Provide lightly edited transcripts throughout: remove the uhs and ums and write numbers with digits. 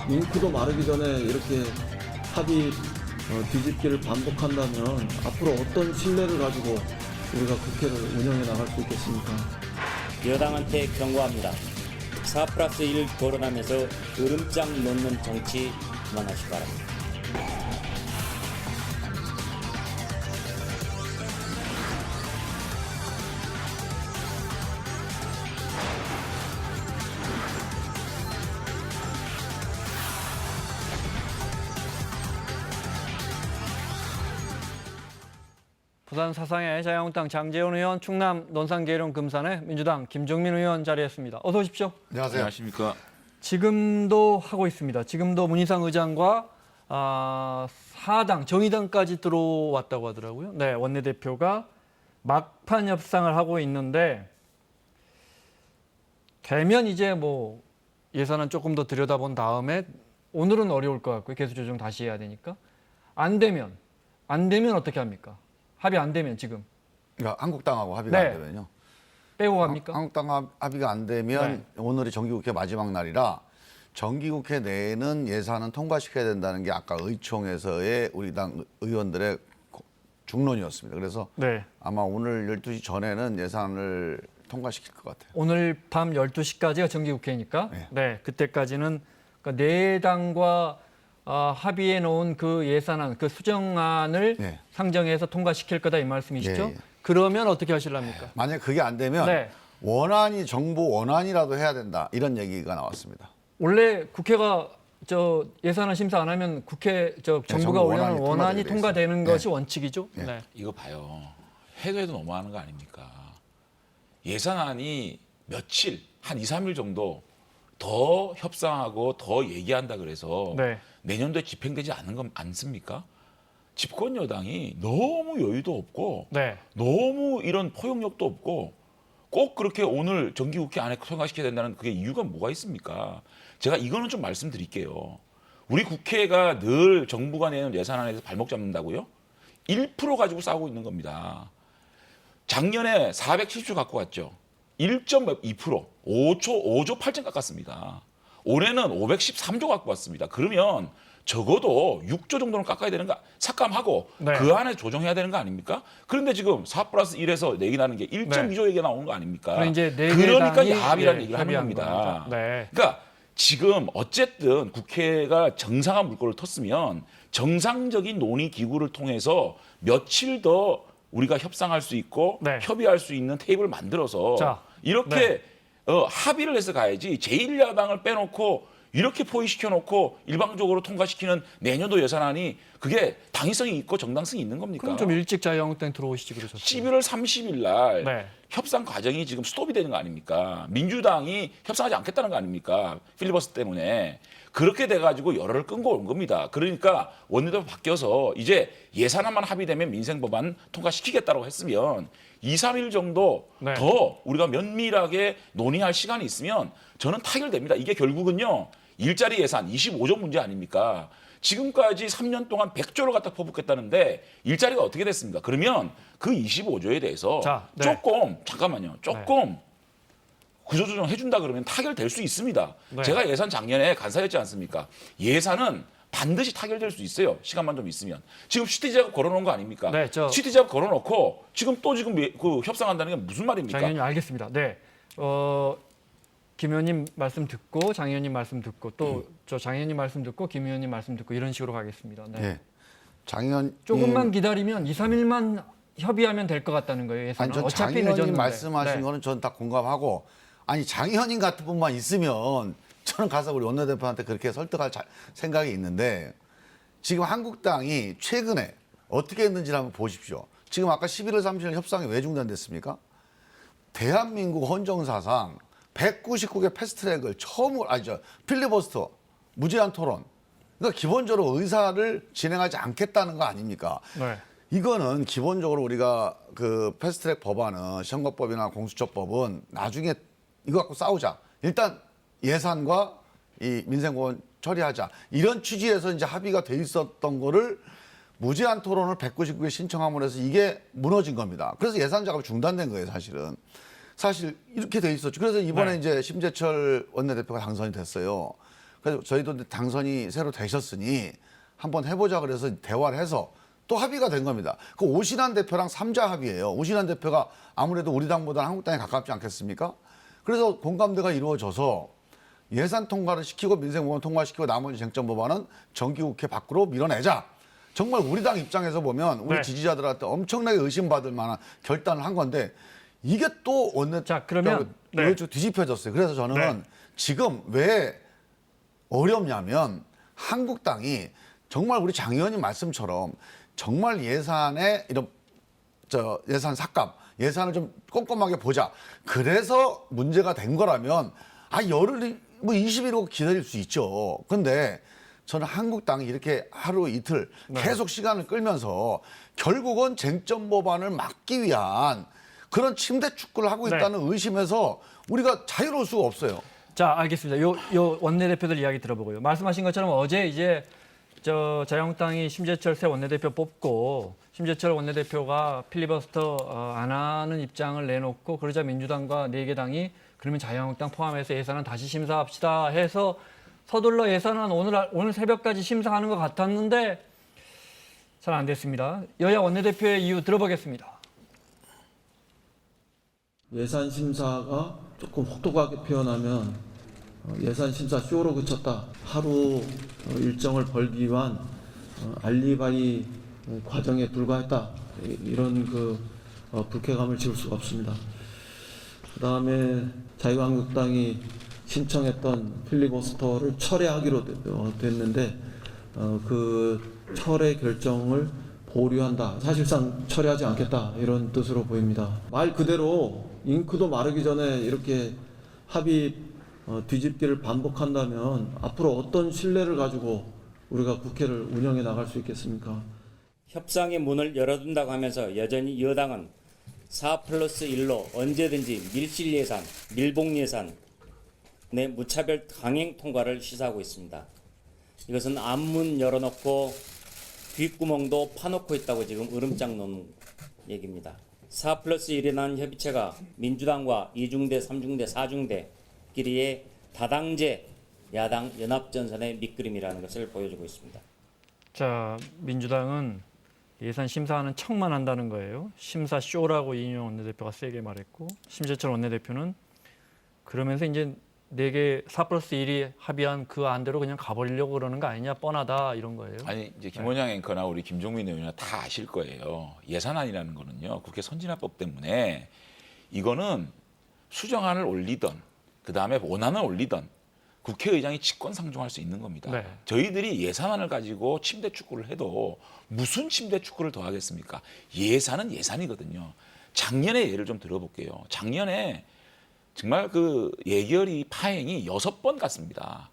잉크도 마르기 전에 이렇게 합의 뒤집기를 반복한다면 앞으로 어떤 신뢰를 가지고 우리가 국회를 운영해 나갈 수 있겠습니까? 여당한테 경고합니다. 4+1 거론하면서 으름장 놓는 정치 그만하시기 바랍니다. 부산 사상의 자유한국당 장제원 의원, 충남 논산계룡 금산의 민주당 김종민 의원 자리했습니다. 어서 오십시오. 안녕하세요. 안녕하십니까. 지금도 하고 있습니다. 지금도 문희상 의장과 사당, 정의당까지 들어왔다고 하더라고요. 네, 원내대표가 막판 협상을 하고 있는데 되면 이제 뭐 예산은 조금 더 들여다본 다음에 오늘은 어려울 것 같고요. 개수 조정 다시 해야 되니까. 안 되면 어떻게 합니까? 합의 안 되면 지금 그러니까 한국당하고 합의가 네. 안 되면요. 빼고 갑니까? 한국당 합의가 안 되면 오늘이 정기국회 마지막 날이라 정기국회 내에는 예산은 통과시켜야 된다는 게 아까 의총에서의 우리 당 의원들의 중론이었습니다. 그래서 네. 아마 오늘 12시 전에는 예산을 통과시킬 것 같아요. 오늘 밤 12시까지가 정기국회니까 네, 그때까지는 그러니까 네 당과 합의해 놓은 그 예산안, 그 수정안을 네. 상정해서 통과시킬 거다 이 말씀이시죠? 예, 예. 그러면 어떻게 하실랍니까? 만약 그게 안 되면 네. 원안이 정부 원안이라도 해야 된다 이런 얘기가 나왔습니다. 원래 국회가 예산안 심사 안 하면 정부가 정부 올려놓은 원안이 원안이 통과되게 통과되는 돼 있어요. 것이 원칙이죠? 네. 네. 이거 봐요. 해도 너무하는 거 아닙니까? 예산안이 며칠, 한 2, 3일 정도 더 협상하고 더 얘기한다 그래서 네. 내년도에 집행되지 않는 건 않습니까? 집권 여당이 너무 여유도 없고 네. 너무 이런 포용력도 없고 꼭 그렇게 오늘 정기국회 안에 통과시켜야 된다는 그게 이유가 뭐가 있습니까? 제가 이거는 좀 말씀드릴게요. 우리 국회가 늘 정부가 내는 예산안에서 발목 잡는다고요? 1% 가지고 싸우고 있는 겁니다. 작년에 470조 갖고 왔죠. 1.2%, 5조 8천 깎았습니다. 올해는 513조 갖고 왔습니다. 그러면 적어도 6조 정도는 깎아야 되는 거 삭감하고 네. 그 안에 조정해야 되는 거 아닙니까? 그런데 지금 4+1에서 얘기 나는 게 1.2조 얘기가 나오는 거 아닙니까? 그럼 이제 네 그러니까 당이, 야합이라는 예, 얘기를 하는 합의한 겁니다. 겁니다. 네. 그러니까 지금 어쨌든 국회가 정상화 물꼬를 텄으면 정상적인 논의 기구를 통해서 며칠 더 우리가 협상할 수 있고 네. 협의할 수 있는 테이블을 만들어서 자, 이렇게 합의를 해서 가야지 제1야당을 빼놓고 이렇게 포위시켜놓고 일방적으로 통과시키는 내년도 예산안이 그게 당위성이 있고 정당성이 있는 겁니까? 그럼 좀 일찍 자유한국당 들어오시지 그러셨어요. 11월 30일 날 네. 협상 과정이 지금 스톱이 되는 거 아닙니까? 민주당이 협상하지 않겠다는 거 아닙니까? 필리버스터 때문에. 그렇게 돼가지고 열흘을 끊고 온 겁니다. 그러니까 원내대표 바뀌어서 이제 예산안만 합의되면 민생법안 통과시키겠다고 했으면 2, 3일 정도 네. 더 우리가 면밀하게 논의할 시간이 있으면 저는 타결됩니다. 이게 결국은요. 일자리 예산 25조 문제 아닙니까? 지금까지 3년 동안 100조를 갖다 퍼붓겠다는데 일자리가 어떻게 됐습니까? 그러면 그 25조에 대해서 자, 네. 조금 잠깐만요. 조금 구조조정 해준다 그러면 타결될 수 있습니다. 네. 제가 예산 작년에 간사했지 않습니까? 예산은 반드시 타결될 수 있어요. 시간만 좀 있으면. 지금 CT 제작 걸어놓은 거 아닙니까? 네, CT 제작 걸어놓고 지금 그 협상한다는 게 무슨 말입니까? 장 의원님 알겠습니다. 네. 김 의원님 말씀 듣고 장 의원님 말씀 듣고 또 저 장 의원님 말씀 듣고 김 의원님 말씀 듣고 이런 식으로 가겠습니다. 네. 예. 장의원 조금만 기다리면 2, 3일만 협의하면 될 것 같다는 거예요. 예산은. 아니 전 어차피 장의원님 늦었는데. 말씀하신 네. 거는 전 다 공감하고 아니 장의원님 같은 분만 있으면 저는 가서 우리 원내대표한테 그렇게 설득할 생각이 있는데 지금 한국당이 최근에 어떻게 했는지를 한번 보십시오. 지금 아까 11월 30일 협상이 왜 중단됐습니까? 대한민국 헌정사상 199개 패스트트랙을 처음으로 필리버스터 무제한 토론. 그러니까 기본적으로 의사를 진행하지 않겠다는 거 아닙니까? 네. 이거는 기본적으로 우리가 그 패스트트랙 법안은 선거법이나 공수처법은 나중에 이거 갖고 싸우자. 일단 예산과 이 민생법원 처리하자. 이런 취지에서 이제 합의가 돼 있었던 거를 무제한 토론을 199개 신청함으로 해서 이게 무너진 겁니다. 그래서 예산 작업이 중단된 거예요, 사실은. 사실 이렇게 돼 있었죠. 그래서 이번에 네. 이제 심재철 원내대표가 당선이 됐어요. 그래서 저희도 당선이 새로 되셨으니 한번 해보자 그래서 대화를 해서 또 합의가 된 겁니다. 그 오신환 대표랑 3자 합의예요. 오신환 대표가 아무래도 우리 당보다는 한국당에 가깝지 않겠습니까? 그래서 공감대가 이루어져서 예산 통과를 시키고 민생법안 통과시키고 나머지 쟁점 법안은 정기국회 밖으로 밀어내자. 정말 우리 당 입장에서 보면 우리 네. 지지자들한테 엄청나게 의심받을 만한 결단을 한 건데 이게 또 자, 그러면 네. 뒤집혀졌어요. 그래서 저는 네. 지금 왜 어렵냐면 한국당이 정말 우리 장 의원님 말씀처럼 정말 예산에 이런 예산 삭감, 예산을 좀 꼼꼼하게 보자. 그래서 문제가 된 거라면 열흘 뭐 20일이고 기다릴 수 있죠. 근데 저는 한국당이 이렇게 하루 이틀 계속 시간을 끌면서 결국은 쟁점 법안을 막기 위한 그런 침대 축구를 하고 네. 있다는 의심에서 우리가 자유로울 수가 없어요. 자, 알겠습니다. 요 원내대표들 이야기 들어보고요. 말씀하신 것처럼 어제 이제 자유한국당이 심재철 새 원내대표 뽑고 심재철 원내대표가 필리버스터 안 하는 입장을 내놓고 그러자 민주당과 4개 당이 그러면 자유한국당 포함해서 예산은 다시 심사합시다 해서 서둘러 예산은 오늘 새벽까지 심사하는 것 같았는데 잘 안 됐습니다. 여야 원내대표의 이유 들어보겠습니다. 예산 심사가 조금 혹독하게 표현하면 예산 심사 쇼로 그쳤다. 하루 일정을 벌기 위한 알리바이 과정에 불과했다. 이런 불쾌감을 지울 수가 없습니다. 그다음에 자유한국당이 신청했던 필리버스터를 철회하기로 됐는데 그 철회 결정을 보류한다. 사실상 철회하지 않겠다. 이런 뜻으로 보입니다. 말 그대로 잉크도 마르기 전에 이렇게 합의 뒤집기를 반복한다면 앞으로 어떤 신뢰를 가지고 우리가 국회를 운영해 나갈 수 있겠습니까? 협상의 문을 열어둔다고 하면서 여전히 여당은 4+1로 언제든지 밀실 예산, 밀봉 예산 내 무차별 강행 통과를 시사하고 있습니다. 이것은 앞문 열어놓고 뒷구멍도 파놓고 있다고 지금 으름장 놓는 얘기입니다. 4+1이라는 협의체가 민주당과 2중대, 3중대, 4중대끼리의 다당제 야당 연합전선의 밑그림이라는 것을 보여주고 있습니다. 자, 민주당은 예산 심사하는 척만 한다는 거예요. 심사 쇼라고 이인영 원내대표가 세게 말했고 심재철 원내대표는 그러면서 이제 4개 4+1이 합의한 그 안대로 그냥 가버리려고 그러는 거 아니냐 뻔하다 이런 거예요. 아니 이제 김원장 앵커나 우리 김종민 의원이나 다 아실 거예요. 예산안이라는 거는요 국회 선진화법 때문에 이거는 수정안을 올리던 그 다음에 원안을 올리던 국회의장이 직권상정할 수 있는 겁니다. 네. 저희들이 예산안을 가지고 침대 축구를 해도 무슨 침대 축구를 더 하겠습니까? 예산은 예산이거든요. 작년의 예를 좀 들어볼게요. 작년에 정말 그 예결위 파행이 6번 갔습니다.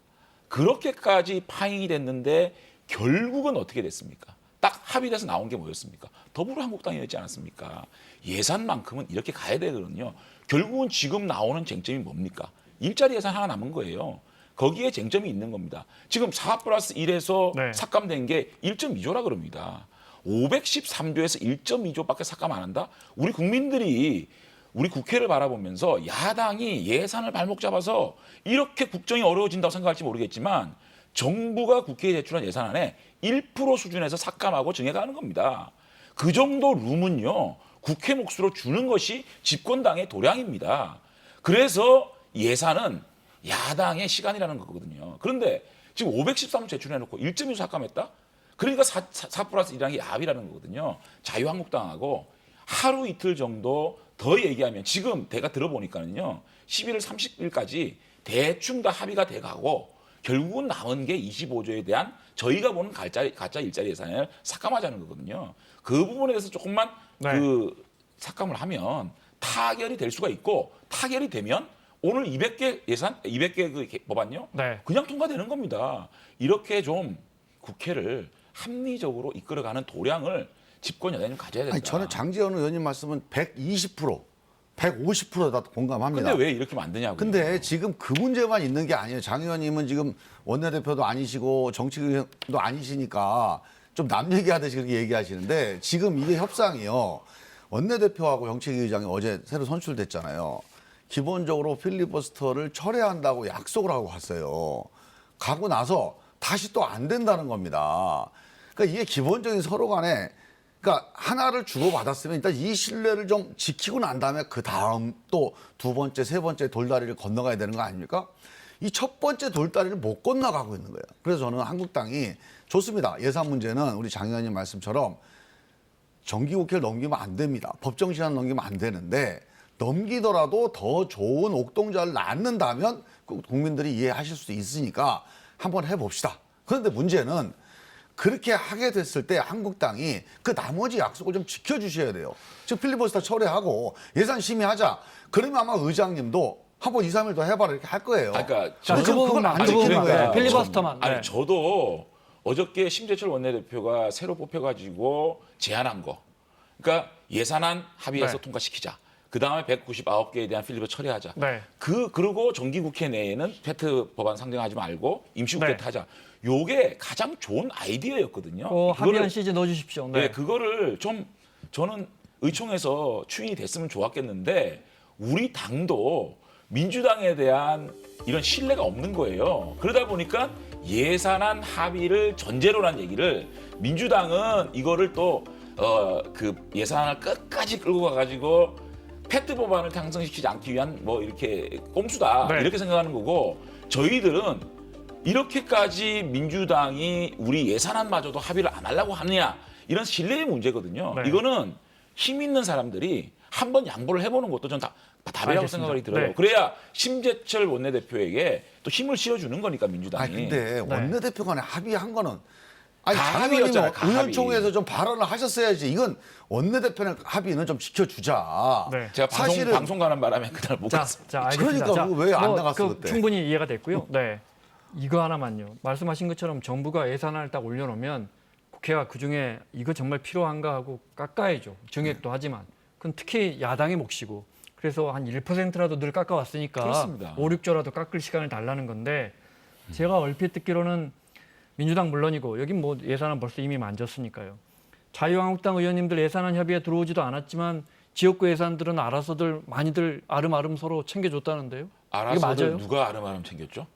그렇게까지 파행이 됐는데 결국은 어떻게 됐습니까? 딱 합의돼서 나온 게 뭐였습니까? 더불어한국당이었지 않았습니까? 예산만큼은 이렇게 가야 되거든요. 결국은 지금 나오는 쟁점이 뭡니까? 일자리 예산 하나 남은 거예요. 거기에 쟁점이 있는 겁니다. 지금 4+1에서 네. 삭감된 게 1.2조라 그럽니다. 513조에서 1.2조밖에 삭감 안 한다? 우리 국민들이 우리 국회를 바라보면서 야당이 예산을 발목 잡아서 이렇게 국정이 어려워진다고 생각할지 모르겠지만 정부가 국회에 제출한 예산안에 1% 수준에서 삭감하고 증액하는 겁니다. 그 정도 룸은요. 국회 몫으로 주는 것이 집권당의 도량입니다. 그래서 예산은 야당의 시간이라는 거거든요. 그런데 지금 513을 제출해놓고 1.2조 삭감했다? 그러니까 4+1이라는 게 야합이라는 거거든요. 자유한국당하고 하루 이틀 정도 더 얘기하면 지금 내가 들어보니까는요. 11월 30일까지 대충 다 합의가 돼가고 결국은 남은 게 25조에 대한 저희가 보는 가짜 일자리 예산을 삭감하자는 거거든요. 그 부분에 대해서 조금만 네. 그 삭감을 하면 타결이 될 수가 있고 타결이 되면 오늘 200개 예산, 200개 그 법안요? 네. 그냥 통과되는 겁니다. 이렇게 좀 국회를 합리적으로 이끌어가는 도량을 집권 여당이 가져야 된다. 아니, 저는 장제원 의원님 말씀은 120%, 150%다 공감합니다. 근데 왜 이렇게 만드냐고요. 근데 지금 그 문제만 있는 게 아니에요. 장 의원님은 지금 원내대표도 아니시고 정치인도 아니시니까 좀 남 얘기하듯이 그렇게 얘기하시는데 지금 이게 협상이요. 원내대표하고 정책위 의장이 어제 새로 선출됐잖아요. 기본적으로 필리버스터를 철회한다고 약속을 하고 갔어요. 가고 나서 다시 또 안 된다는 겁니다. 그러니까 이게 기본적인 서로 간에 그러니까 하나를 주고받았으면 일단 이 신뢰를 좀 지키고 난 다음에 그 다음 또 두 번째, 세 번째 돌다리를 건너가야 되는 거 아닙니까? 이 첫 번째 돌다리를 못 건너가고 있는 거예요. 그래서 저는 한국당이 좋습니다. 예산 문제는 우리 장 의원님 말씀처럼 정기국회를 넘기면 안 됩니다. 법정 시한 넘기면 안 되는데 넘기더라도 더 좋은 옥동자를 낳는다면 국민들이 이해하실 수 있으니까 한번 해봅시다. 그런데 문제는 그렇게 하게 됐을 때 한국당이 그 나머지 약속을 좀 지켜주셔야 돼요. 즉 필리버스터 철회하고 예산 심의하자. 그러면 아마 의장님도 한번 2, 3일 더 해봐라 이렇게 할 거예요. 그러니까 자, 근데 그 부분만, 안 그 지키는 부분만. 거예요. 네, 필리버스터만. 아니 네. 저도 어저께 심재철 원내대표가 새로 뽑혀가지고 제안한 거, 그러니까 예산안 합의해서 네. 통과시키자. 그 다음에 199개에 대한 필리버스터 처리하자. 네. 그리고 정기국회 내에는 페트 법안 상정하지 말고 임시국회 네. 하자. 요게 가장 좋은 아이디어였거든요. 그 합의안 시즌 넣어주십시오. 네. 네, 그거를 좀 저는 의총에서 추인이 됐으면 좋았겠는데 우리 당도 민주당에 대한 이런 신뢰가 없는 거예요. 그러다 보니까 예산안 합의를 전제로 한 얘기를 민주당은 이거를 또 그 예산안을 끝까지 끌고 가가지고 페트 법안을 탄생시키지 않기 위한 뭐 이렇게 꼼수다 네. 이렇게 생각하는 거고 저희들은 이렇게까지 민주당이 우리 예산안마저도 합의를 안 하려고 하느냐 이런 신뢰의 문제거든요. 네. 이거는 힘 있는 사람들이 한번 양보를 해보는 것도 전 답이라고 알겠습니다. 생각이 들어요. 네. 그래야 심재철 원내대표에게 또 힘을 실어주는 거니까 민주당이. 아니 근데 원내대표 간에 합의한 거는 아니 다 장 합의였잖아요, 의원님 다 의원총회에서 좀 발언을 하셨어야지. 이건 원내대표는 합의는 좀 지켜주자. 네. 제가 사실은 방송 가는 바람에 그날 못 갔어요. 자, 알겠습니다. 그러니까 왜 안 나갔어, 그때? 충분히 이해가 됐고요. 네. 이거 하나만요. 말씀하신 것처럼 정부가 예산안을 딱 올려놓으면 국회가 그중에 이거 정말 필요한가 하고 깎아야죠. 증액도 하지만. 그건 특히 야당의 몫이고. 그래서 한 1%라도 늘 깎아왔으니까 그렇습니다. 5, 6조라도 깎을 시간을 달라는 건데 제가 얼핏 듣기로는 민주당 물론이고 여긴 뭐 예산안 벌써 이미 만졌으니까요. 자유한국당 의원님들 예산안 협의에 들어오지도 않았지만 지역구 예산들은 알아서들 많이들 아름아름 서로 챙겨줬다는데요. 이게 알아서들 맞아요? 누가 아름아름 챙겼죠?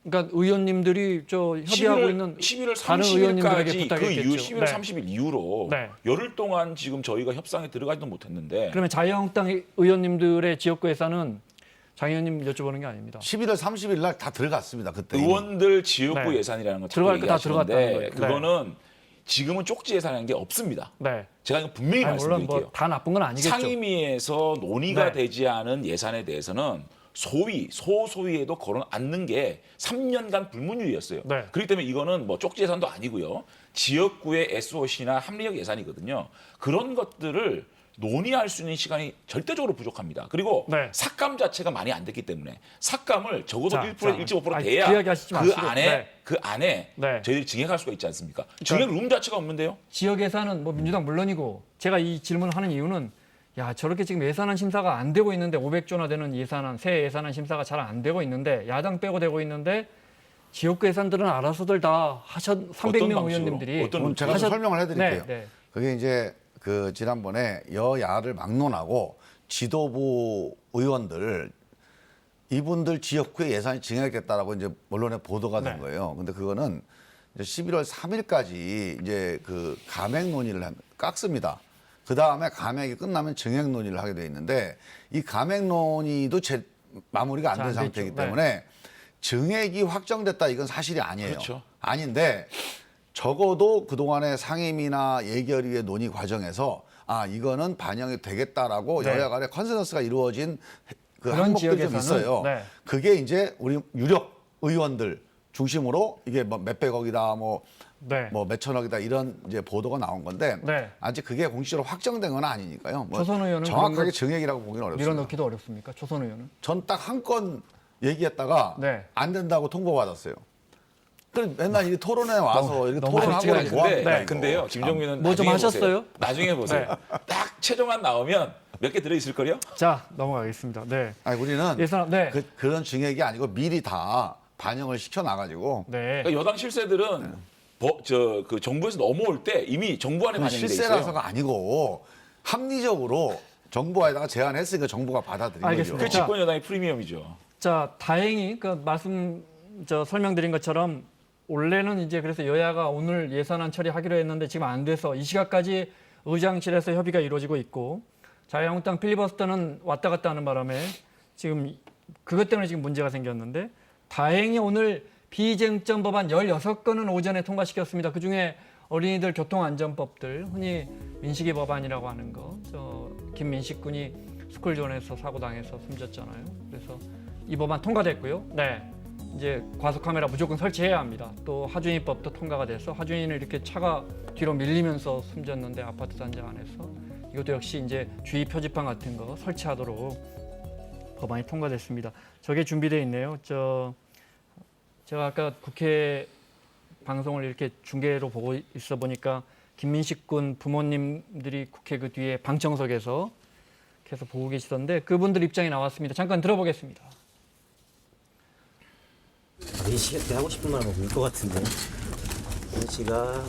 그러니까 의원님들이 저 협의하고 있는 11월 다른 의원님들에게 30일까지 그 부탁했겠죠. 이후 11월 네. 30일 이후로 네. 열흘 동안 지금 저희가 협상에 들어가지도 못했는데 그러면 자유한국당 의원님들의 지역구 예산은 장 의원님 여쭤보는 게 아닙니다. 11월 30일 날 다 들어갔습니다. 그때. 의원들 지역구 네. 예산이라는 거 들어갈 자꾸 거다 들어갔다는 얘기하시는데 거예요. 그거는 지금은 쪽지 예산이라는 게 없습니다. 네. 제가 이거 분명히 아니, 물론 말씀드릴게요. 뭐 다 나쁜 건 아니겠죠. 상임위에서 논의가 네. 되지 않은 예산에 대해서는 소소위에도 거론 않는 게 3년간 불문율이었어요. 네. 그렇기 때문에 이거는 뭐 쪽지 예산도 아니고요. 지역구의 SOC나 합리적 예산이거든요. 그런 것들을 논의할 수 있는 시간이 절대적으로 부족합니다. 그리고 네. 삭감 자체가 많이 안 됐기 때문에 삭감을 적어도 자, 1%, 자. 1.5% 아니, 돼야 그 이야기 하시지 마시고. 그 안에 네. 저희들이 증액할 수가 있지 않습니까? 증액 룸 자체가 없는데요. 지역 예산은 뭐 민주당 물론이고 제가 이 질문을 하는 이유는 야 저렇게 지금 예산안 심사가 안 되고 있는데 500조나 되는 예산안 새 예산안 심사가 잘 안 되고 있는데 야당 빼고 되고 있는데 지역구 예산들은 알아서들 다 하셨 300명 방식으로? 의원님들이 어떤 그럼 제가 좀 설명을 해드릴게요. 네, 네. 그게 이제 그 지난번에 여야를 막론하고 지도부 의원들 이분들 지역구에 예산이 증액됐다라고 이제 언론에 보도가 된 네. 거예요. 근데 그거는 이제 11월 3일까지 이제 그 감액 논의를 깎습니다. 그 다음에 감액이 끝나면 증액 논의를 하게 돼 있는데 이 감액 논의도 마무리가 안 잘 된 안 상태이기 됐죠. 때문에 증액이 확정됐다 이건 사실이 아니에요. 그렇죠. 아닌데 적어도 그동안의 상임위나 예결위의 논의 과정에서 아 이거는 반영이 되겠다라고 네. 여야 간의 컨센서스가 이루어진 그 그런 항목들이 좀 지역에서는, 있어요. 네. 그게 이제 우리 유력 의원들 중심으로 이게 뭐 몇백억이다 뭐 네. 몇천억이다 이런 이제 보도가 나온 건데 네. 아직 그게 공식적으로 확정된 건 아니니까요. 뭐 조선 의원은 그런 정확하게 거 증액이라고 보기는 어렵습니다. 밀어넣기도 어렵습니까? 조선 의원은? 전 딱 한 건 얘기했다가 네. 안 된다고 통보받았어요. 그럼 맨날 이 토론에 와서 이렇게 너무 토론하고 솔직하게 뭐 합니까, 근데, 이거? 근데요, 김종민은 뭐좀 나중에 하셨어요? 보세요. 나중에 보세요. 딱 최종안 나오면 몇 개 들어있을 걸요? 자 넘어가겠습니다. 네. 아니 우리는 예산 네. 그런 증액이 아니고 미리 다 반영을 시켜 나가지고 네. 그러니까 여당 실세들은 그 정부에서 넘어올 때 이미 정부 안에 반영이 돼 있어요. 실세라서가 아니고 합리적으로 정부에다가 제안했으니까 정부가 받아들인 알겠습니다. 그 거죠. 집권 여당의 프리미엄이죠. 자 다행히 그 말씀 설명드린 것처럼 원래는 이제 그래서 여야가 오늘 예산안 처리하기로 했는데 지금 안 돼서 이 시각까지 의장실에서 협의가 이루어지고 있고 자유한국당 필리버스터는 왔다 갔다 하는 바람에 지금 그것 때문에 지금 문제가 생겼는데 다행히 오늘 비쟁점 법안 16건은 오전에 통과시켰습니다. 그중에 어린이들 교통안전법들, 흔히 민식이 법안이라고 하는 거, 김민식 군이 스쿨존에서 사고당해서 숨졌잖아요. 그래서 이 법안 통과됐고요. 네, 이제 과속카메라 무조건 설치해야 합니다. 또 하준이법도 통과가 돼서 하준이는 이렇게 차가 뒤로 밀리면서 숨졌는데 아파트 단지 안에서 이것도 역시 이제 주의 표지판 같은 거 설치하도록 법안이 통과됐습니다. 저게 준비되어 있네요. 제가 아까 국회 방송을 이렇게 중계로 보고 있어 보니까 김민식 군 부모님들이 국회 그 뒤에 방청석에서 계속 보고 계시던데 그분들 입장이 나왔습니다. 잠깐 들어보겠습니다. 민식이한테 하고 싶은 말 먹을 것 같은데. 민식아,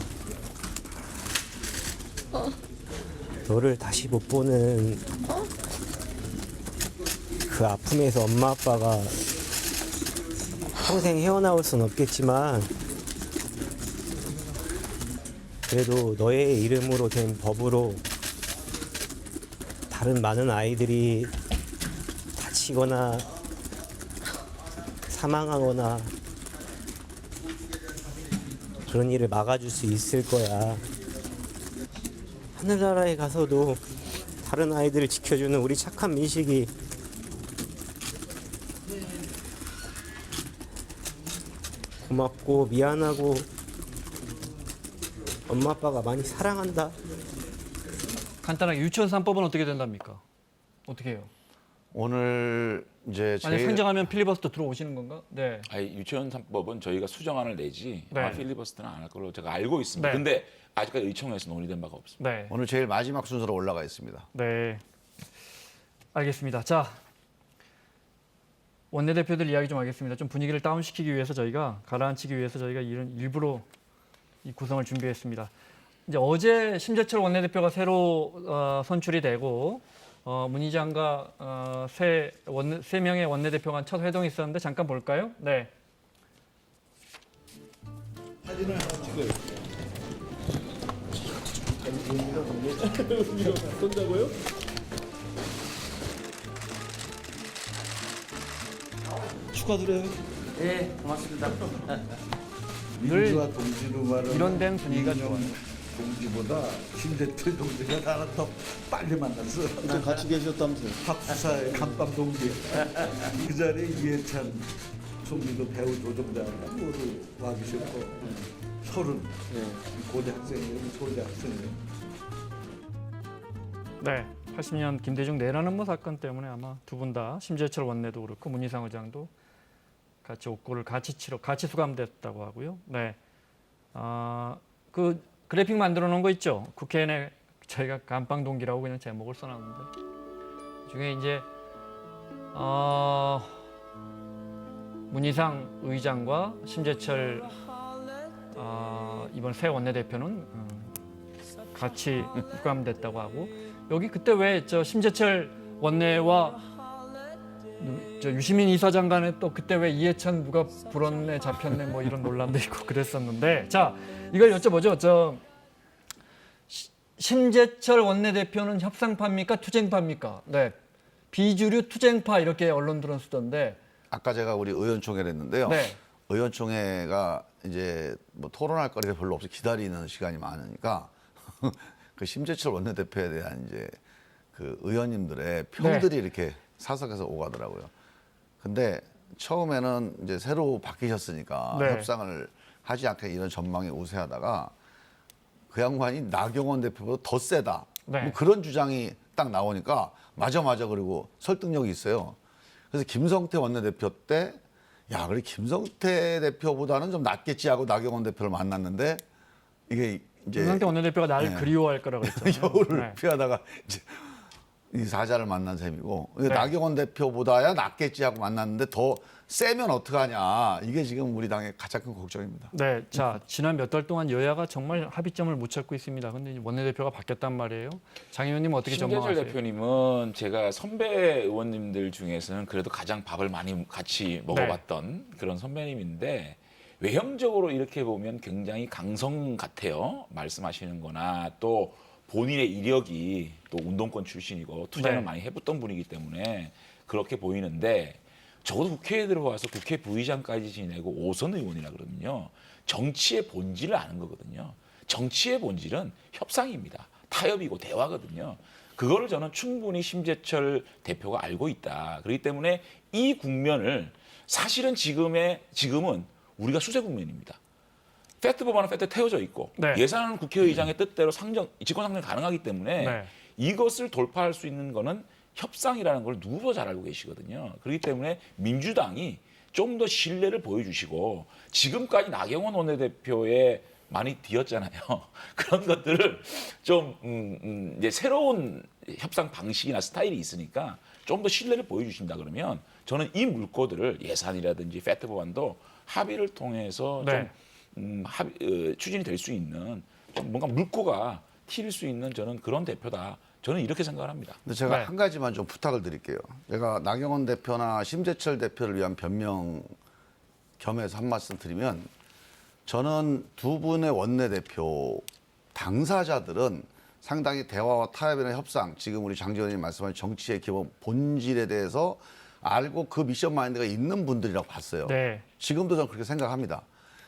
너를 다시 못 보는 그 아픔에서 엄마 아빠가 평생 헤어나올 순 없겠지만 그래도 너의 이름으로 된 법으로 다른 많은 아이들이 다치거나 사망하거나 그런 일을 막아줄 수 있을 거야. 하늘나라에 가서도 다른 아이들을 지켜주는 우리 착한 민식이 고맙고 미안하고 엄마 아빠가 많이 사랑한다. 간단하게 유치원 3법은 어떻게 된답니까? 어떻게 해요? 오늘 이제 만약 제일 선정하면 필리버스터 들어오시는 건가? 네. 아니, 유치원 3법은 저희가 수정안을 내지 네. 아마 필리버스터는 안 할 걸로 제가 알고 있습니다. 네. 근데 아직까지 의총에서 논의된 바가 없습니다. 네. 오늘 제일 마지막 순서로 올라가 있습니다. 네. 알겠습니다. 자, 원내대표들 이야기 좀 하겠습니다. 좀 분위기를 다운시키기 위해서 저희가 가라앉히기 위해서 저희가 이런 일부러 이 구성을 준비했습니다. 이제 어제 심재철 원내대표가 새로 선출이 되고 문희장과 세 명의 원내대표 간 첫 회동이 있었는데 잠깐 볼까요? 네. 사진을 하나 찍어요. 손자고요? 축하드려요. 네, 고맙습니다. 민주와 동지로 말하면 이런 데는 분위기가 좋아요. 동지보다 심재철 동지가 나랑 더 빨리 만났어. 그때 같이 계셨다면서요? 합수사의 감방 동지. 그 자리에 이해찬 총리도 배우 조정자가 모두 와 계셨고 30 고대 학생이에요. 소대 학생이에요. 네. 80년 김대중 내라는 뭐 사건 때문에 아마 두 분 다 심재철 원내도 그렇고 문희상 의장도 같이 옥고를 같이 수감됐다고 하고요. 네. 그 그래픽 만들어 놓은 거 있죠. 국회 내 저희가 감방동기라고 그냥 제목을 써놨는데 중에 이제 문희상 의장과 심재철 이번 새 원내대표는 같이 수감됐다고 하고 여기 그때 왜 심재철 원내와 유시민 이사장 간에 또 그때 왜 이해찬 누가 불었네 잡혔네 뭐 이런 논란도 있고 그랬었는데 자 이걸 여쭤보죠. 심재철 원내대표는 협상파입니까 투쟁파입니까? 네 비주류 투쟁파 이렇게 언론들은 쓰던데 아까 제가 우리 의원총회를 했는데요. 네. 의원총회가 이제 뭐 토론할 거리가 별로 없어 기다리는 시간이 많으니까 그 심재철 원내대표에 대한 이제 그 의원님들의 평들이 이렇게 사석에서 오가더라고요. 근데 처음에는 이제 새로 바뀌셨으니까 네. 협상을 하지 않게 이런 전망이 우세하다가 그 양반이 나경원 대표보다 더 세다. 네. 뭐 그런 주장이 딱 나오니까 맞아 그리고 설득력이 있어요. 그래서 김성태 원내대표 때 야, 그래 김성태 대표보다는 좀 낫겠지 하고 나경원 대표를 만났는데 이게 이제 김상태 원내대표가 나를 네. 그리워할 거라고 했잖아요. 여우를 네. 피하다가 이제 이 사자를 만난 셈이고 나경원 대표보다야 낫겠지 하고 만났는데 더 세면 어떡하냐. 이게 지금 우리 당의 가장 큰 걱정입니다. 네, 자 지난 몇 달 동안 여야가 정말 합의점을 못 찾고 있습니다. 그런데 원내대표가 바뀌었단 말이에요. 장 의원님 어떻게 전망하세요? 심재철 대표님은 제가 선배 의원님들 중에서는 그래도 가장 밥을 많이 같이 먹어봤던 그런 선배님인데 외형적으로 이렇게 보면 굉장히 강성 같아요. 말씀하시는 거나 또 본인의 이력이 또 운동권 출신이고 투자를 네. 많이 해봤던 분이기 때문에 그렇게 보이는데 적어도 국회에 들어와서 국회 부의장까지 지내고 5선 의원이라 그러면요. 정치의 본질을 아는 거거든요. 정치의 본질은 협상입니다. 타협이고 대화거든요. 그거를 저는 충분히 심재철 대표가 알고 있다. 그렇기 때문에 이 국면을 사실은 지금은 우리가 수세 국면입니다. 팩트 법안은 팩트 태워져 있고 네. 예산은 국회의장의 뜻대로 직권 상정 가능하기 때문에 네. 이것을 돌파할 수 있는 거는 협상이라는 걸 누구보다 잘 알고 계시거든요. 그렇기 때문에 민주당이 좀 더 신뢰를 보여주시고 지금까지 나경원 원내대표의 많이 뒤었잖아요. 그런 것들을 좀 이제 새로운 협상 방식이나 스타일이 있으니까 좀 더 신뢰를 보여주신다 그러면 저는 이 물꼬들을 예산이라든지 팩트 법안도 합의를 통해서 네. 좀 추진이 될 수 있는 좀 뭔가 물꼬가 튈 수 있는 저는 그런 대표다. 저는 이렇게 생각을 합니다. 근데 제가 네. 한 가지만 좀 부탁을 드릴게요. 제가 나경원 대표나 심재철 대표를 위한 변명 겸해서 한 말씀 드리면 저는 두 분의 원내대표 당사자들은 상당히 대화와 타협이나 협상, 지금 우리 장 의원님 말씀하신 정치의 기본 본질에 대해서 알고 그 미션 마인드가 있는 분들이라고 봤어요. 네. 지금도 저는 그렇게 생각합니다.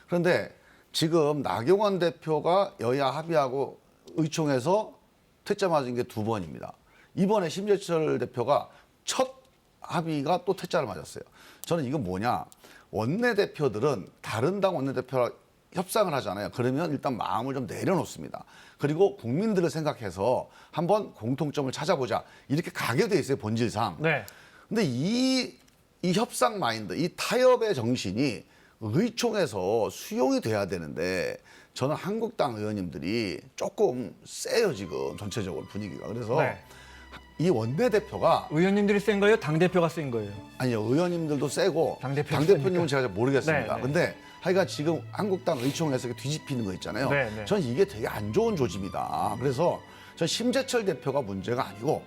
그런데 지금 나경원 대표가 여야 합의하고 의총에서 퇴짜 맞은 게 2번입니다. 이번에 심재철 대표가 첫 합의가 또 퇴짜를 맞았어요. 저는 이건 뭐냐. 원내대표들은 다른 당 원내대표랑 협상을 하잖아요. 그러면 일단 마음을 좀 내려놓습니다. 그리고 국민들을 생각해서 한번 공통점을 찾아보자. 이렇게 가게 돼 있어요. 본질상. 네. 근데 이 협상 마인드, 이 타협의 정신이 의총에서 수용이 돼야 되는데 저는 한국당 의원님들이 조금 세요 지금 전체적으로 분위기가. 그래서 네. 이 원내대표가 의원님들이 센 거예요? 당 대표가 센 거예요? 아니요 의원님들도 세고 당대표는 제가 잘 모르겠습니다. 네, 네. 근데 하여간 지금 한국당 의총에서 뒤집히는 거 있잖아요. 네, 네. 저는 이게 되게 안 좋은 조짐이다. 그래서 전 심재철 대표가 문제가 아니고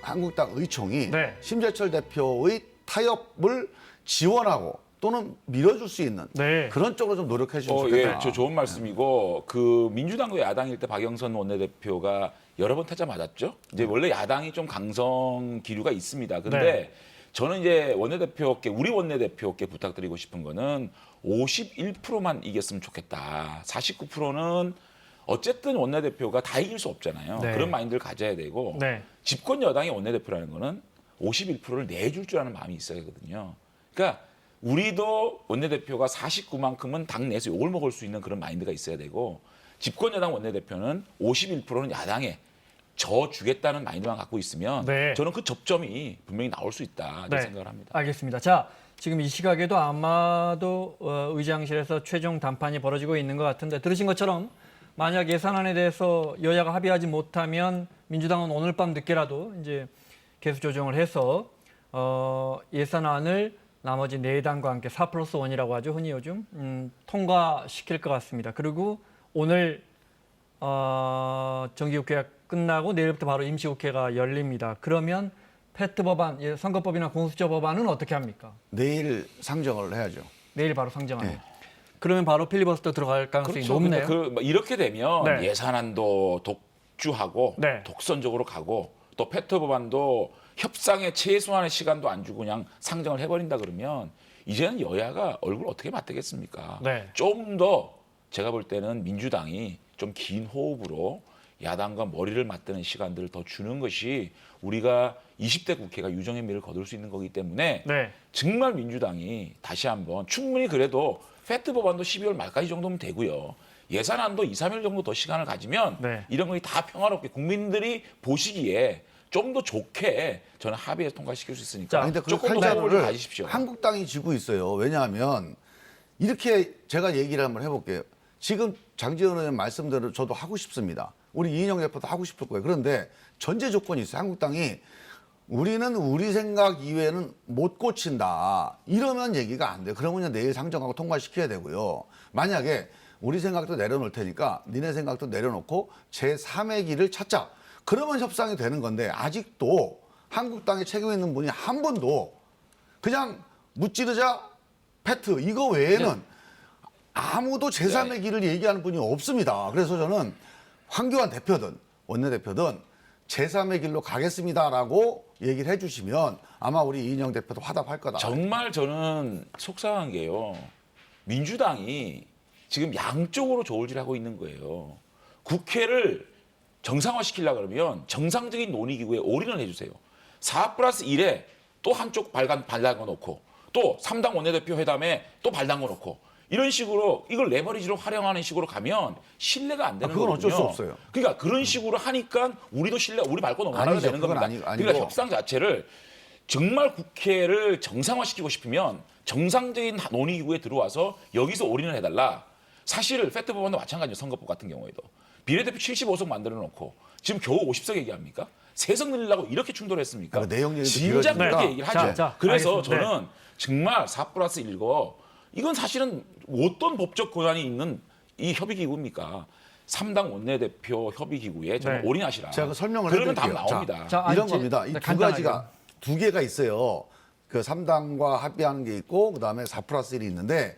한국당 의총이 네. 심재철 대표의 타협을 지원하고 또는 밀어줄 수 있는 네. 그런 쪽으로 좀 노력해 주시면 좋겠다. 예, 저 좋은 말씀이고 그 민주당도 야당일 때 박영선 원내대표가 여러 번 퇴짜 맞았죠. 이제 원래 야당이 좀 강성 기류가 있습니다. 근데 네. 저는 이제 우리 원내대표께 부탁드리고 싶은 거는 51%만 이겼으면 좋겠다. 49%는 어쨌든 원내대표가 다 이길 수 없잖아요. 네. 그런 마인드를 가져야 되고 네. 집권 여당의 원내대표라는 거는 51%를 내줄 줄 아는 마음이 있어야 하거든요. 그러니까 우리도 원내대표가 49만큼은 당 내에서 욕을 먹을 수 있는 그런 마인드가 있어야 되고 집권 여당 원내대표는 51%는 야당에 져 주겠다는 마인드만 갖고 있으면 네. 저는 그 접점이 분명히 나올 수 있다 이렇게 생각을 합니다. 알겠습니다. 자, 지금 이 시각에도 아마도 의장실에서 최종談判이 벌어지고 있는 것 같은데 들으신 것처럼 만약 예산안에 대해서 여야가 합의하지 못하면 민주당은 오늘 밤 늦게라도 이제 개수 조정을 해서 예산안을 나머지 4당과 함께 4+1이라고 하죠. 흔히 요즘 통과시킬 것 같습니다. 그리고 오늘 정기국회가 끝나고 내일부터 바로 임시국회가 열립니다. 그러면 팩트 법안, 선거법이나 공수처 법안은 어떻게 합니까? 내일 상정을 해야죠. 내일 바로 상정하는. 네. 그러면 바로 필리버스터 들어갈 가능성이 그렇죠. 높네요. 뭐 이렇게 되면 네. 예산안도 독주하고 네. 독선적으로 가고 또 팩트 법안도 협상에 최소한의 시간도 안 주고 그냥 상정을 해버린다 그러면 이제는 여야가 얼굴 어떻게 맞대겠습니까? 네. 좀 더 제가 볼 때는 민주당이 좀 긴 호흡으로 야당과 머리를 맞대는 시간들을 더 주는 것이 우리가 20대 국회가 유정의 미를 거둘 수 있는 거기 때문에 네. 정말 민주당이 다시 한번 충분히 그래도 팩트 법안도 12월 말까지 정도면 되고요. 예산안도 2, 3일 정도 더 시간을 가지면 네. 이런 것이 다 평화롭게 국민들이 보시기에 좀 더 좋게 저는 합의해서 통과시킬 수 있으니까 자, 근데 그 조금 더 호흡을 좀 가지십시오. 한국당이 지고 있어요. 왜냐하면 이렇게 제가 얘기를 한번 해볼게요. 지금 장지원 의원 말씀대로 저도 하고 싶습니다. 우리 이인영 대표도 하고 싶을 거예요. 그런데 전제 조건이 있어요. 한국당이 우리는 우리 생각 이외에는 못 고친다. 이러면 얘기가 안 돼요. 그러면 그냥 내일 상정하고 통과시켜야 되고요. 만약에 우리 생각도 내려놓을 테니까 니네 생각도 내려놓고 제3의 길을 찾자. 그러면 협상이 되는 건데 아직도 한국당에 책임 있는 분이 한 분도 그냥 무찌르자 패트 이거 외에는 아무도 제3의 길을 얘기하는 분이 없습니다. 그래서 저는 황교안 대표든 원내대표든 제3의 길로 가겠습니다라고 얘기를 해주시면 아마 우리 이인영 대표도 화답할 거다. 정말 저는 속상한 게요. 민주당이 지금 양쪽으로 저울질하고 있는 거예요. 국회를 정상화시키려고 그러면 정상적인 논의기구에 올인을 해주세요. 4+1에 또 한쪽 발 담궈 놓고 또 3당 원내대표 회담에 또 발 담궈 놓고 이런 식으로 이걸 레버리지로 활용하는 식으로 가면 신뢰가 안 되는 그건 거거든요. 어쩔 수 없어요. 그러니까 그런 식으로 하니까 우리도 우리 밟고 넘어가야 아니죠. 되는 그건 겁니다. 아니고. 그러니까 협상 자체를 정말 국회를 정상화시키고 싶으면 정상적인 논의기구에 들어와서 여기서 올인을 해달라. 사실 팩트 법안도 마찬가지예요. 선거법 같은 경우에도. 비례대표 75석 만들어 놓고 지금 겨우 50석 얘기합니까? 3석 늘리려고 이렇게 충돌했습니까? 그 내용 얘기도 진작 길어지니까. 그렇게 얘기를 하죠. 자, 그래서 알겠습니다. 저는 정말 4+1거 이건 사실은 어떤 법적 권한이 있는 이 협의기구입니까? 3당 원내대표 협의기구에 저는 네. 올인하시라. 제가 그 설명을 그러면 해드릴게요. 답 나옵니다. 자, 아니, 이런 겁니다. 이 두 간단하게. 가지가 두 개가 있어요. 그 3당과 합의하는 게 있고 그다음에 4+1이 있는데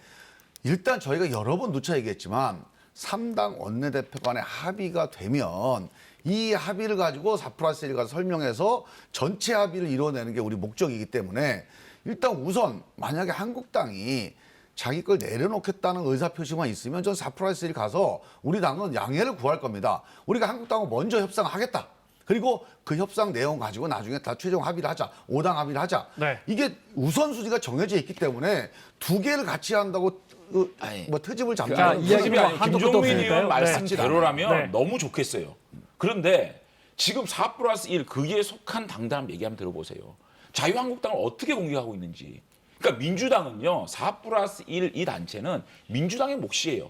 일단 저희가 여러 번 누차 얘기했지만 3당 원내대표 간의 합의가 되면 이 합의를 가지고 4+1을 가서 설명해서 전체 합의를 이뤄내는 게 우리 목적이기 때문에 일단 우선 만약에 한국당이 자기 걸 내려놓겠다는 의사표시만 있으면 전 4+1 가서 우리 당은 양해를 구할 겁니다. 우리가 한국당과 먼저 협상하겠다. 그리고 그 협상 내용 가지고 나중에 다 최종 합의를 하자. 5당 합의를 하자. 네. 이게 우선순위가 정해져 있기 때문에 두 개를 같이 한다고 뭐 트집을 자, 잡자. 이야기 이야기 아니 한도 끝도 김종민 없으니까요. 의원 말씀대로라면 네. 너무 좋겠어요. 그런데 지금 4+1 거기에 속한 당단 얘기하면 들어보세요. 자유한국당을 어떻게 공격하고 있는지. 그러니까 민주당은요. 4+1 이 단체는 민주당의 몫이에요.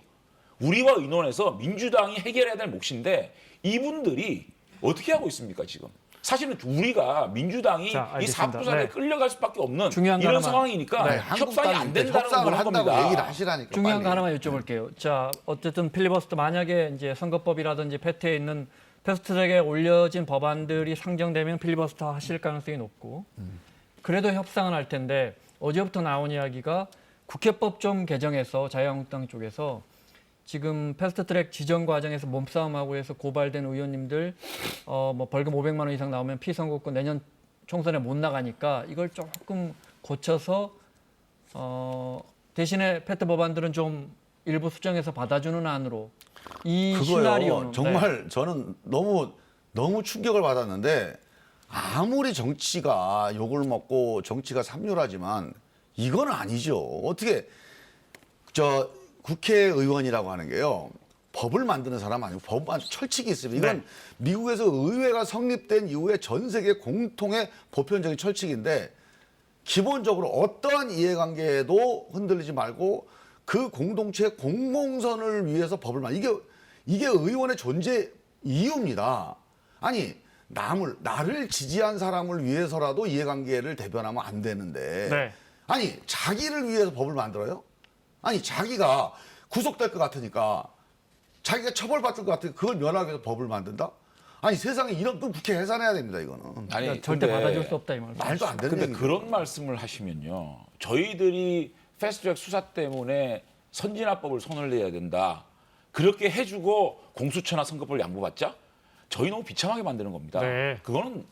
우리와 의논해서 민주당이 해결해야 될 몫인데 이분들이 어떻게 하고 있습니까 지금? 사실은 우리가 민주당이 자, 이 알겠습니다. 4+1에 네. 끌려갈 수밖에 없는 중요한 거 이런 하나만. 상황이니까 네, 협상이 안 된다는 협상을 그런 한다고 겁니다. 얘기를 하시라니까. 중요한 거 빨리. 하나만 여쭤볼게요. 자, 어쨌든 필리버스터 만약에 이제 선거법이라든지 패트에 있는 패스트트랙에 올려진 법안들이 상정되면 필리버스터 하실 가능성이 높고 그래도 협상은 할 텐데 어제부터 나온 이야기가 국회법 좀 개정해서 자유한국당 쪽에서 지금 패스트트랙 지정 과정에서 몸싸움하고 해서 고발된 의원님들 뭐 벌금 500만 원 이상 나오면 피선거권 내년 총선에 못 나가니까 이걸 조금 고쳐서 대신에 패트 법안들은 좀 일부 수정해서 받아주는 안으로 이 시나리오는 그거요. 정말 저는 너무 충격을 받았는데 아무리 정치가 욕을 먹고 정치가 삼류라지만 이건 아니죠. 어떻게 저 국회의원이라고 하는 게요. 법을 만드는 사람 아니고 법안 철칙이 있습니다. 이건 네. 미국에서 의회가 성립된 이후에 전 세계 공통의 보편적인 철칙인데 기본적으로 어떠한 이해관계에도 흔들리지 말고 그 공동체의 공공선을 위해서 법을 이게 의원의 존재 이유입니다. 아니 나를 지지한 사람을 위해서라도 이해관계를 대변하면 안 되는데 네. 아니 자기를 위해서 법을 만들어요? 아니 자기가 구속될 것 같으니까 자기가 처벌받을 것 같으니까 그걸 면하기 위해서 법을 만든다? 아니 세상에 이런 건 국회 해산해야 됩니다 이거는. 아니 절대 근데 받아줄 수 없다 이 말. 말도 안 되는 근데 얘기죠. 그런 말씀을 하시면요. 저희들이 패스트트랙 수사 때문에 선진화법을 손을 내야 된다. 그렇게 해주고 공수처나 선거법을 양보받자? 저희 너무 비참하게 만드는 겁니다. 네. 그거는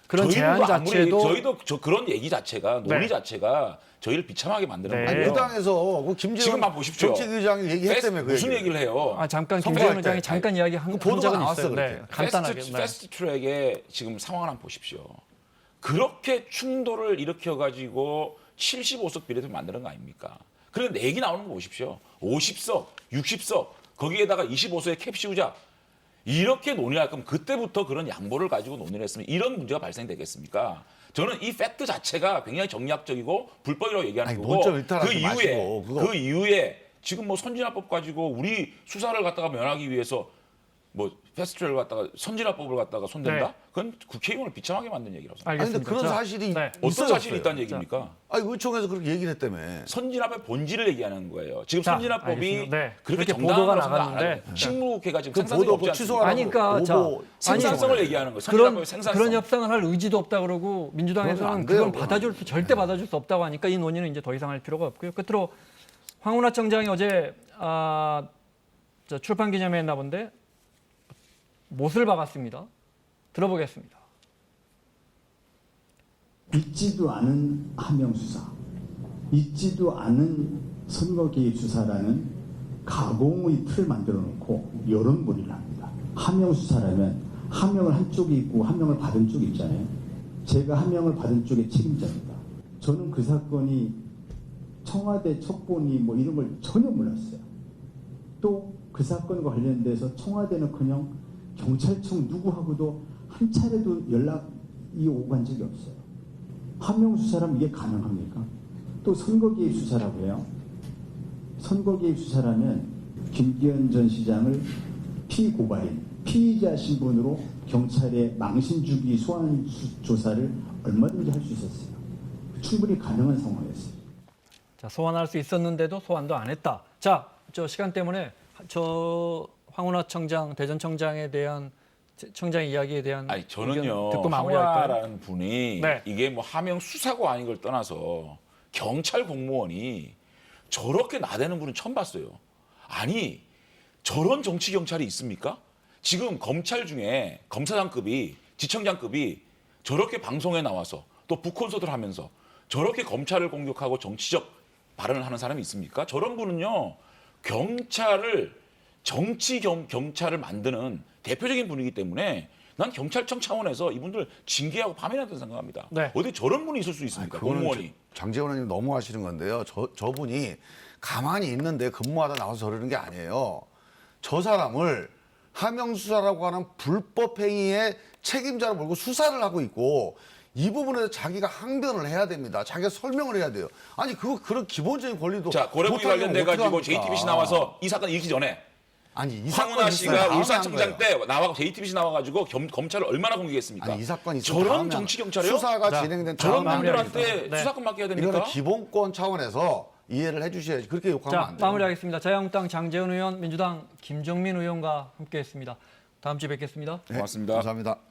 그런 저희도 제안 자체도 저희도 그런 얘기 자체가 논의 네. 자체가 저희를 비참하게 만드는 네. 거예요. 그 당에서 그 김재원 지금만 보십시오. 정책위장이 얘기했다며 그 무슨 얘기를. 얘기를 해요? 잠깐 선거할 김재원 때. 의장이 잠깐 이야기 한 보도가 적은 나왔어, 있어요. 그렇게. 네, 간단하게. 패스트트랙의 지금 상황을 한번 보십시오. 그렇게 충돌을 일으켜가지고 75석 비례대표 만드는 거 아닙니까? 그런데 내기 나오는 거 보십시오. 50석, 60석, 거기에다가 25석의 캡 씌우자. 이렇게 논의할 거면 그때부터 그런 양보를 가지고 논의를 했으면 이런 문제가 발생되겠습니까? 저는 이 팩트 자체가 굉장히 정략적이고 불법이라고 얘기하는 아니, 거고 논점 일탈하지 마시고, 그거. 그 이후에 지금 뭐 선진화법 가지고 우리 수사를 갖다가 면하기 위해서 뭐 패스트트랙을 갖다가 선진화법을 갖다가 손댄다? 네. 그건 국회의원을 비참하게 만든 얘기라고 생각합니다. 아니 알겠습니다. 근데 그런 자, 사실이 네. 어떤 있어요, 사실이 없어요? 있다는 얘기입니까? 아니 의총에서 그렇게 얘기를 했다며. 선진화법의 본질을 얘기하는 거예요. 지금 자, 선진화법이 알겠습니다. 네. 그렇게 그렇게 정당한 보도가 거라고 생각 안 나갔는데, 하고 식무국회가 지금 그 생산성이 보도 없지 그거 않습니까? 취소하라고. 아니, 그러니까 자, 오보 생산성을 아니, 얘기하는 거예요. 그런 선진화법의 생산성. 그런 협상을 할 의지도 없다 그러고 그러면 민주당에서는 안 돼요, 그건 그건. 받아줄 수 절대 받아줄 수 없다고 하니까 이 논의는 이제 더 이상 할 필요가 없고요. 끝으로 황운하 청장이 어제 저 출판 기념회 했나 본데 못을 박았습니다. 들어보겠습니다. 있지도 않은 하명 수사, 있지도 않은 선거 개입 수사라는 가공의 틀을 만들어 놓고 여론몰이를 합니다. 하명 수사라면 하명을 한 쪽이 있고 하명을 받은 쪽이 있잖아요. 제가 하명을 받은 쪽의 책임자입니다. 저는 그 사건이 청와대 첩보니 뭐 이런 걸 전혀 몰랐어요. 또 그 사건과 관련돼서 청와대는커녕 경찰청 누구하고도 한 차례도 연락이 오고 간 적이 없어요. 하명 수사라면 이게 가능합니까? 또 선거 개입 수사라고 해요. 선거 개입 수사라면 김기현 전 시장을 피고발인, 피의자 신분으로 경찰에 망신 주기 소환 조사를 얼마든지 할 수 있었어요. 충분히 가능한 상황이었어요. 자, 소환할 수 있었는데도 소환도 안 했다. 자, 저 시간 때문에 저 황운하 청장, 대전청장에 대한 청장의 이야기에 대한 아니 의견 저는요 듣고 마무리할까요? 황운하라는 분이 네. 이게 뭐 하명 수사고 아닌 걸 떠나서 경찰 공무원이 저렇게 나대는 분은 처음 봤어요. 아니 저런 정치 경찰이 있습니까? 지금 검찰 중에 검사장급이 지청장급이 저렇게 방송에 나와서 또 북콘서트를 하면서 저렇게 검찰을 공격하고 정치적 발언을 하는 사람이 있습니까? 저런 분은요 경찰을 경찰을 만드는 대표적인 분이기 때문에 난 경찰청 차원에서 이분들 징계하고 파면해야 된다고 생각합니다. 네. 어디 저런 분이 있을 수 있습니까? 그거는 공무원이. 장재원 의원님 너무 하시는 건데요. 저분이 가만히 있는데 근무하다 나와서 저러는 게 아니에요. 저 사람을 하명 수사라고 하는 불법 행위의 책임자로 몰고 수사를 하고 있고 이 부분에서 자기가 항변을 해야 됩니다. 자기가 설명을 해야 돼요. 아니 그런 기본적인 권리도 자 고래고기 못하면 관련돼 가지고 어떡합니까? JTBC 나와서 이 사건 일기 전에 아니 이 황운하 사건 씨가 울산청장 때 나와 JTBC 나와가지고 검찰을 얼마나 공격했습니까? 아니 이 사건이 있어 저런 정치 경찰이요? 수사가 자, 진행된 저런 다음에 분들한테 네. 수사권 맡겨야 이거는 됩니까? 기본권 차원에서 이해를 해주셔야지. 그렇게 욕하면 자, 안 돼요. 마무리하겠습니다. 자유한국당 장재원 의원, 민주당 김정민 의원과 함께했습니다. 다음 주에 뵙겠습니다. 네, 고맙습니다. 감사합니다.